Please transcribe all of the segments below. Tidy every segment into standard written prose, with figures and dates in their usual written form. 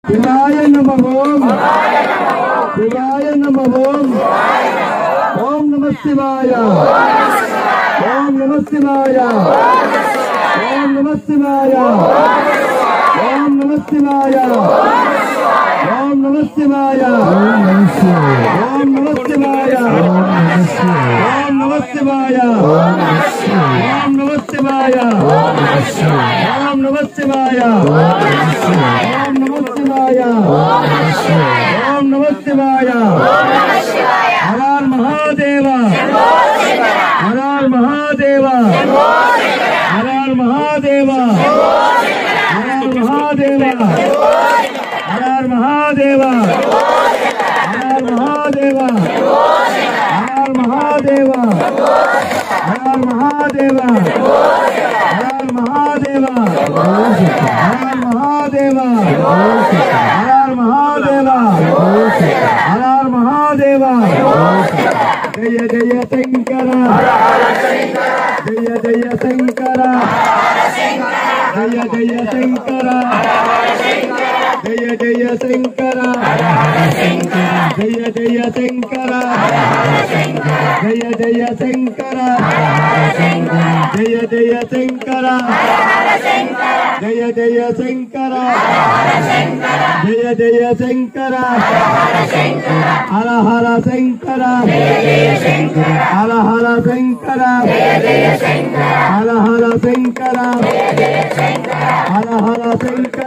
शिवाय नमः ओम शिवाय नमः ओम नमः शिवाय ओम नमः शिवाय ओम नमः शिवाय ओम नमः शिवाय ओम नमः शिवाय ओम नमः शिवाय ओम नमः शिवाय ओम नमः शिवाय ओम नमः शिवाय ओम नमः शिवाय ओम नमः शिवाय हर हर महादेव हर हर महादेव हर हर महादेव हर हर महादेव हर हर महादेव हर हर महादेव हर हर महादेव हर हर महादेव हर हर महादेव हर हर महादेव हर हर महादेव हर हर महादेव जय जय शंकर जय जय शंकर जय जय शंकर जय जय शंकर जय जय शंकर जय जय शंकर जय जय शंकर जय जय शंकर जय जय शंकर हर हर शंकर हर हर शंकर हर हर शंकर हर हर शंकर हर हर शंकर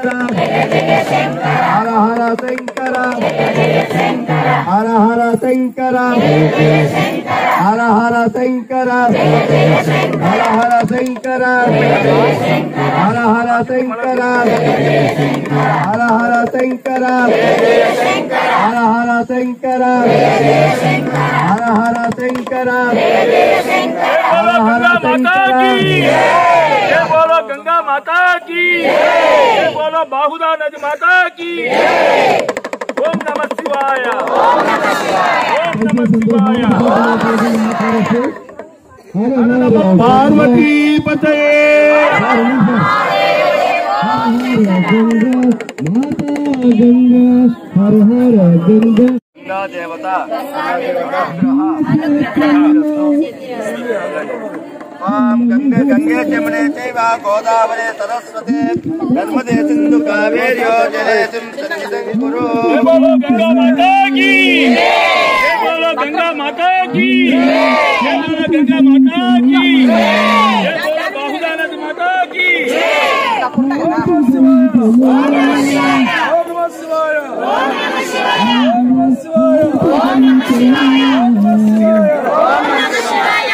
हर हर शंकर हर हर शंकर हर हर शंकर हर हर शंकर हर हर शंकर हर हर शंकर हर हर शंकर हर हर शंकर बोलो गंगा माता की बोलो बाहुदा नदी माता की ओम नमः शिवाय ओम नमः शिवाय पार्वती पतये माता गंगा हर हर गंगा गंगा देवता गंगे गंगे जमुने चैव गोदावरी सरस्वती नर्मदे सिंधु कावेरी जलेस्मिन् सन्निधिं कुरु। बोलो गंगा माता की बोलो गंगा माता की बोलो गंगा माता की बोलो बाहुदा नदी माता की ओम नमः शिवाय ओम नमः शिवाय ओम नमः शिवाय ओम नमः शिवाय ओम नमः शिवाय ओम नमः शिवाय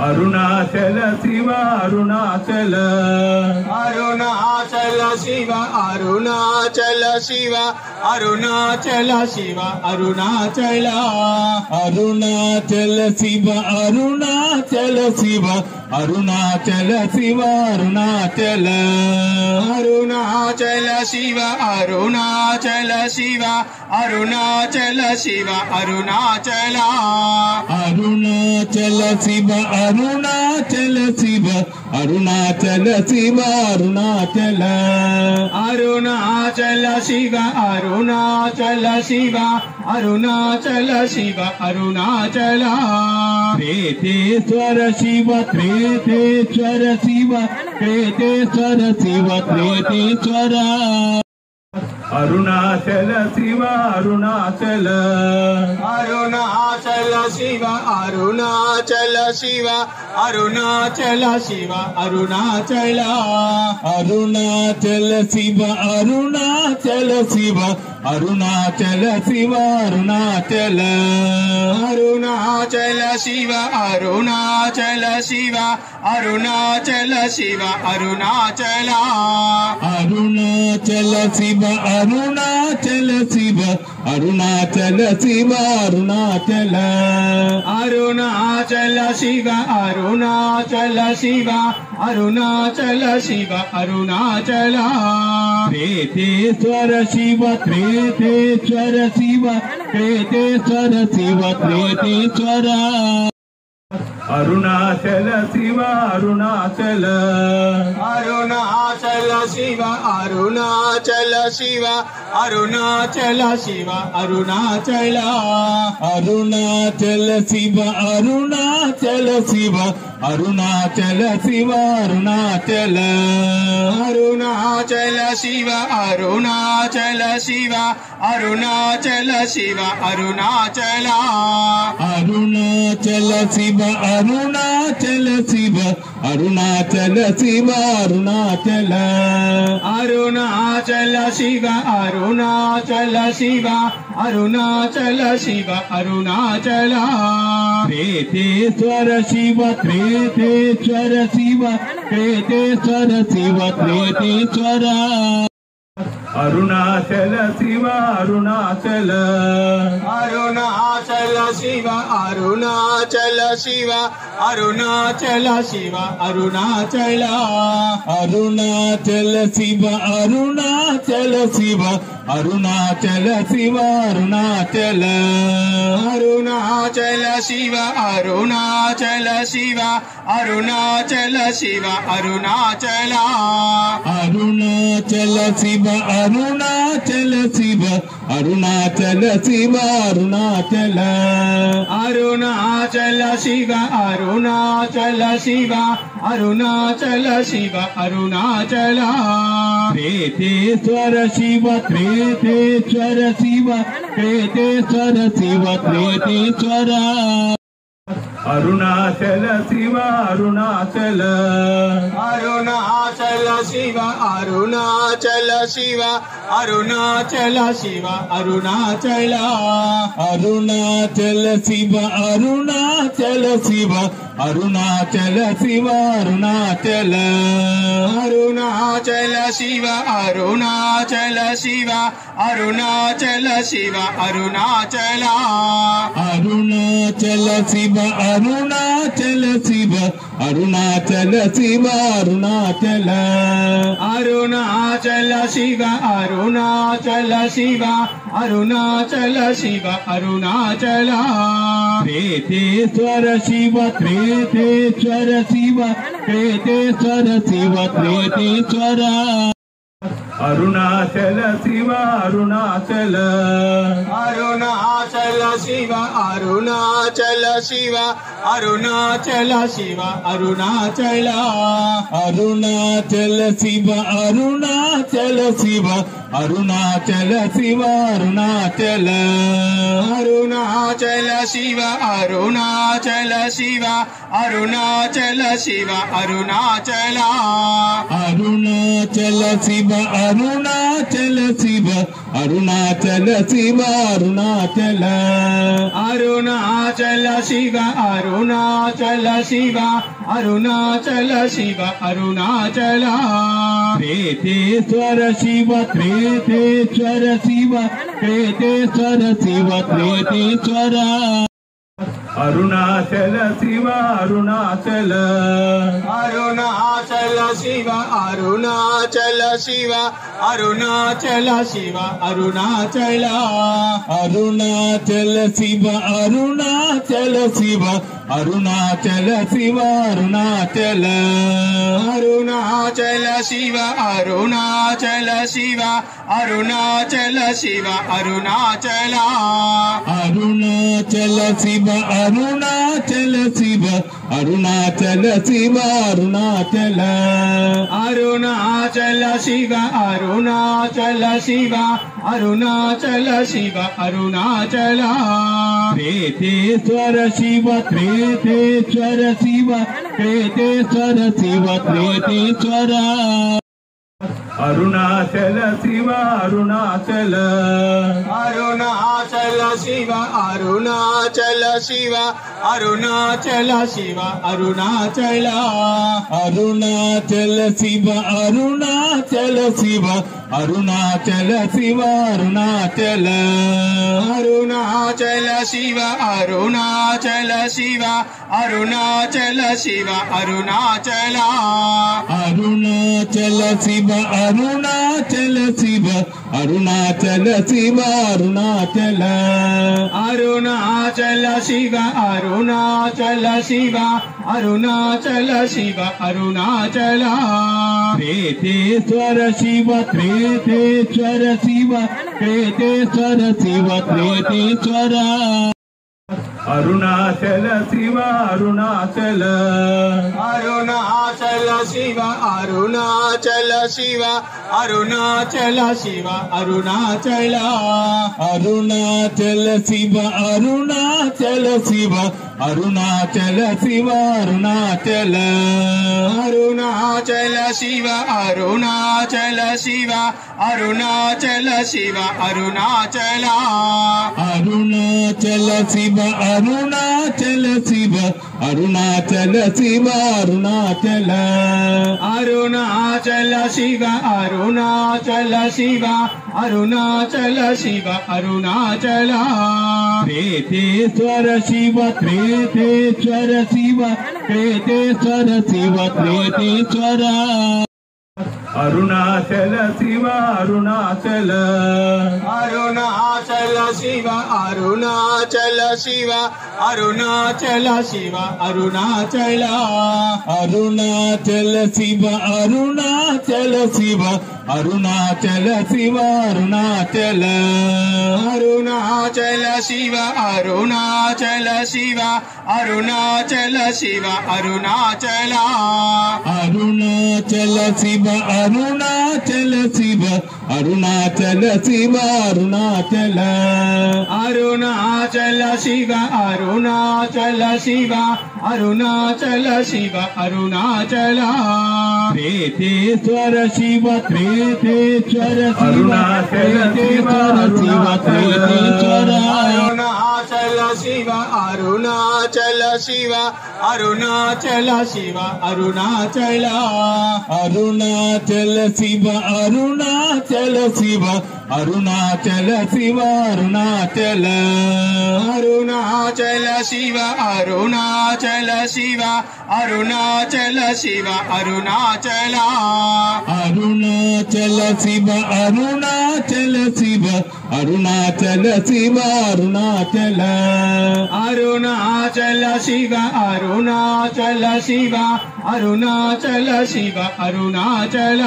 अरुणाचल शिव अरुणाचल अरुणाचल शिव अरुणाचल शिव अरुणाचल शिव अरुणाचल अरुणाचल शिव अरुणाचल शिव अरुणाचल शिव अरुणाचल अरुणाचल शिव अरुणाचल शिव अरुणाचल शिव अरुणाचल अरुणाचल शिव अरुणाचल शिव अरुणाचल शिव अरुणाचल अरुणाचल शिव अरुणाचल शिव अरुणाचल शिव अरुणाचल त्रेतेश्वर शिव त्रेतेश्वर शिव त्रेतेश्वर शिव त्रेतेश्वर अरुणाचल शिव अरुणाचल अरुणाचल शिव अरुणाचल शिव अरुणाचल शिव अरुणाचल अरुणाचल शिव अरुणाचल शिव अरुणाचल शिव अरुणाचल अरुणाचल शिव अरुणाचल शिव अरुणाचल शिव अरुणाचल अरुणाचल शिव అరుణాచల శివ అరుణాచల శివ అరుణాచల అరుణాచల శివ అరుణాచల శివ అరుణాచల శివ అరుణాచల త్రేతేశ్వర శివ త్రేతేశ్వర శివ త్రేతేశ్వర శివ త్రేతేశ్వర అరుణాచల శివ అరుణాచల అరుణాచల శివ అరుణాచల శివ అరుణాచల శివ అరుణాచల అరుణాచల శివ అరుణాచల శివ అరుణాచల శివ అరుణాచల అరుణాచల శివ అరుణాచల శివ అరుణాచల శివ అరుణాచల అరుణాచల శివ అరుణాచల శివ అరుణాచల శివ అరుణాచల అరుణాచల శివ అరుణాచల శివ అరుణాచల శివ అరుణాచల త్రేతేశ్వర శివ త్రేతేశ్వర శివ త్రేతేశ్వర శివ త్రేతేశ్వర అరుణాచల శివ అరుణాచల అరుణాచల శివ అరుణాచల శివ అరుణాచల శివ అరుణాచల అరుణాచల శివ అరుణాచల శివ అరుణాచల శివ అరుణాచల అరుణాచల శివ అరుణాచల శివ అరుణాచల శివ అరుణాచల అరుణాచల శివ అరుణాచల శివ అరుణాచల శివ అరుణాచల అరుణాచల శివ అరుణాచల శివ అరుణాచల శివ అరుణాచల త్రేతేశ్వర శివ త్రేతేశ్వర శివ త్రేతేశ్వర శివ త్రేతేశ్వర అరుణాచల శివ అరుణాచల అరుణాచల శివ అరుణాచల శివ అరుణాచల శివ అరుణాచల అరుణాచల శివ అరుణాచల శివ అరుణాచల శివ అరుణాచల అరుణాచల శివ అరుణాచల శివ అరుణాచల శివ అరుణాచల అరుణాచల శివ అరుణాచల శివ అరుణాచల శివ అరుణాచల అరుణాచల శివ అరుణాచల శివ అరుణాచల శివ అరుణాచల త్రేతేశ్వర శివ త్రేతేశ్వర శివ త్రేతేశ్వర శివ త్రేతేశ్వర అరుణాచల శివ అరుణాచల అరుణాచల శివ అరుణాచల శివ అరుణాచల శివ అరుణాచల అరుణాచల శివ అరుణాచల శివ అరుణాచల శివ అరుణాచల అరుణాచల శివ అరుణాచల శివ అరుణాచల శివ అరుణాచల అరుణాచల శివ అరుణాచల శివ అరుణాచల శివ అరుణాచల అరుణాచల శివ అరుణాచల శివ అరుణాచల శివ అరుణాచల త్రేతేశ్వర శివ త్రేతేశ్వర శివ త్రేతేశ్వర శివ త్రేతేశ్వర అరుణాచల శివ అరుణాచల అరుణాచల శివ అరుణాచల శివ అరుణాచల శివ అరుణాచల అరుణాచల శివ అరుణాచల శివ అరుణాచల శివ అరుణాచల అరుణాచల శివ అరుణాచల శివ అరుణాచల శివ అరుణాచల అరుణాచల శివ అరుణాచల శివ అరుణాచల శివ అరుణాచల అరుణాచల శివ అరుణాచల శివ అరుణాచల శివ అరుణాచల త్రేతేశ్వర శివ త్రేతేశ్వర శివ త్రేతేశ్వర శివ త్రేతేశ్వర అరుణాచల శివ అరుణాచల అరుణాచల శివ అరుణాచల శివ అరుణాచల శివ అరుణాచల అరుణాచల శివ అరుణాచల శివ అరుణాచల శివ అరుణాచల అరుణాచల శివ అరుణాచల శివ అరుణాచల శివ అరుణాచల అరుణాచల శివ అరుణాచల శివ అరుణాచల శివ అరుణాచల అరుణాచల శివ అరుణాచల శివ అరుణాచల శివ అరుణాచల త్రేతేశ్వర శివ త్రేతేశ్వర శివ త్రేతేశ్వర శివ త్రేతేశ్వర అరుణాచల శివ అరుణాచల అరుణాచల శివ అరుణాచల శివ అరుణాచల శివ అరుణాచల అరుణాచల శివ అరుణాచల శివ అరుణాచల శివ అరుణాచల అరుణాచల శివ అరుణాచల శివ అరుణాచల శివ అరుణాచల అరుణాచల శివ అరుణాచల శివ అరుణాచల శివ అరుణాచల అరుణాచల శివ అరుణాచల శివ అరుణాచల శివ అరుణాచల త్రేతేశ్వర శివ త్రేతేశ్వర శివ త్రేతేశ్వర శివ త్రేతేశ్వర అరుణాచల శివ అరుణాచల అరుణాచల శివ అరుణాచల శివ అరుణాచల శివ అరుణాచల అరుణాచల శివ అరుణాచల శివ అరుణాచల శివ అరుణాచల అరుణాచల శివ అరుణాచల శివ అరుణాచల శివ అరుణాచల అరుణాచల శివ అరుణాచల శివ అరుణాచల శివ అరుణాచల అరుణాచల శివ అరుణాచల శివ అరుణాచల శివ అరుణాచల త్రేతేశ్వర శివ త్రేతేశ్వర శివ త్రేతేశ్వర శివ త్రేతేశ్వర అరుణాచల శివ అరుణాచల శివ అరుణాచల శివ అరుణాచల అరుణాచల శివ అరుణాచల శివ అరుణాచల శివ అరుణాచల అరుణాచల శివ అరుణాచల శివ అరుణాచల శివ అరుణాచల అరుణాచల శివ అరుణాచల శివ అరుణాచల శివ అరుణాచల అరుణాచల శివ అరుణాచల శివ అరుణాచల శివ అరుణాచల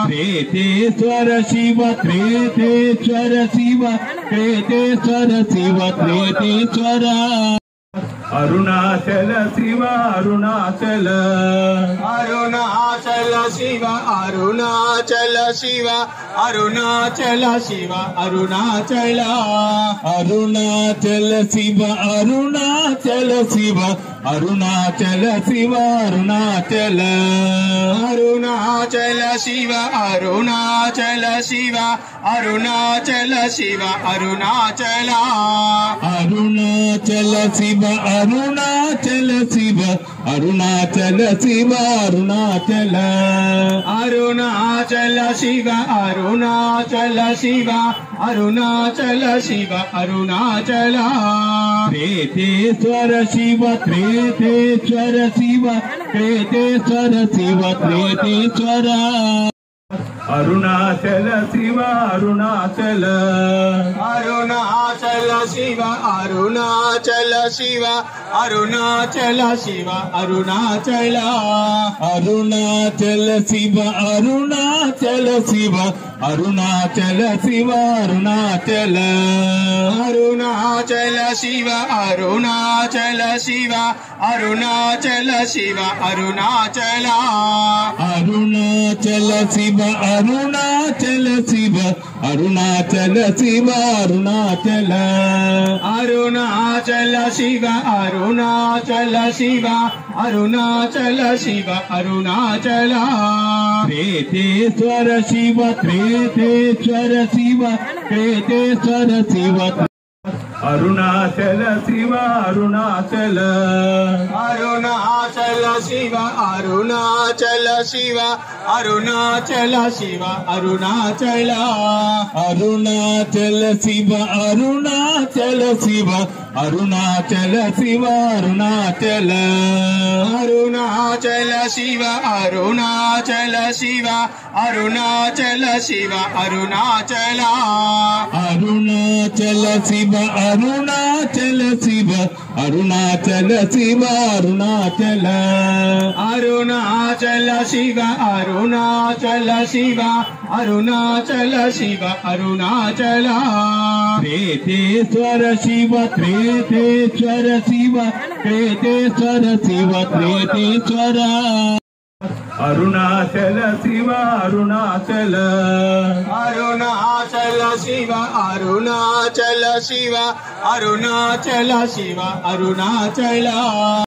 త్రేతేశ్వర శివ త్రేతేశ్వర శివ త్రేతేశ్వర శివ త్రేతేశ్వర అరుణాచల శివ అరుణాచల అరుణాచల శివ అరుణాచల శివ అరుణాచల శివ అరుణాచల అరుణాచల శివ అరుణాచల శివ అరుణాచల శివ అరుణాచల అరుణాచల శివ అరుణాచల శివ అరుణాచల శివ అరుణాచల అరుణాచల శివ అరుణాచల శివ అరుణాచల శివ అరుణాచల అరుణాచల శివ అరుణాచల శివ అరుణాచల శివ అరుణాచల త్రేతేశ్వర శివ త్రేతేశ్వర శివ త్రేతేశ్వర శివ త్రేతేశ్వర అరుణాచల శివ అరుణాచల అరుణాచల శివ అరుణాచల శివ అరుణాచల శివ అరుణాచల అరుణాచల శివ అరుణాచల శివ అరుణాచల శివ అరుణాచల అరుణాచల శివ అరుణాచల శివ అరుణాచల శివ అరుణాచల అరుణాచల శివ అరుణాచల శివ అరుణాచల శివ అరుణాచల అరుణాచల శివ అరుణాచల శివ అరుణాచల శివ అరుణాచల త్రేతేశ్వర శివ త్రేతేశ్వర శివ త్రేతేశ్వర శివ అరుణాచల శివ అరుణాచల అరుణాచల శివ అరుణాచల శివ అరుణాచల శివ అరుణాచల అరుణాచల శివ అరుణాచల శివ అరుణాచల శివ అరుణాచల అరుణాచల శివ అరుణాచల శివ అరుణాచల శివ అరుణాచల అరుణాచల శివ అరుణాచల శివ అరుణాచల శివ అరుణాచల అరుణాచల శివ అరుణాచల శివ అరుణాచల శివ అరుణాచల త్రేతేశ్వర శివ త్రేతేశ్వర శివ త్రేతేశ్వర శివ త్రేతేశ్వర అరుణాచల శివ అరుణాచల అరుణాచల శివ అరుణాచల శివ అరుణాచల శివ అరుణాచల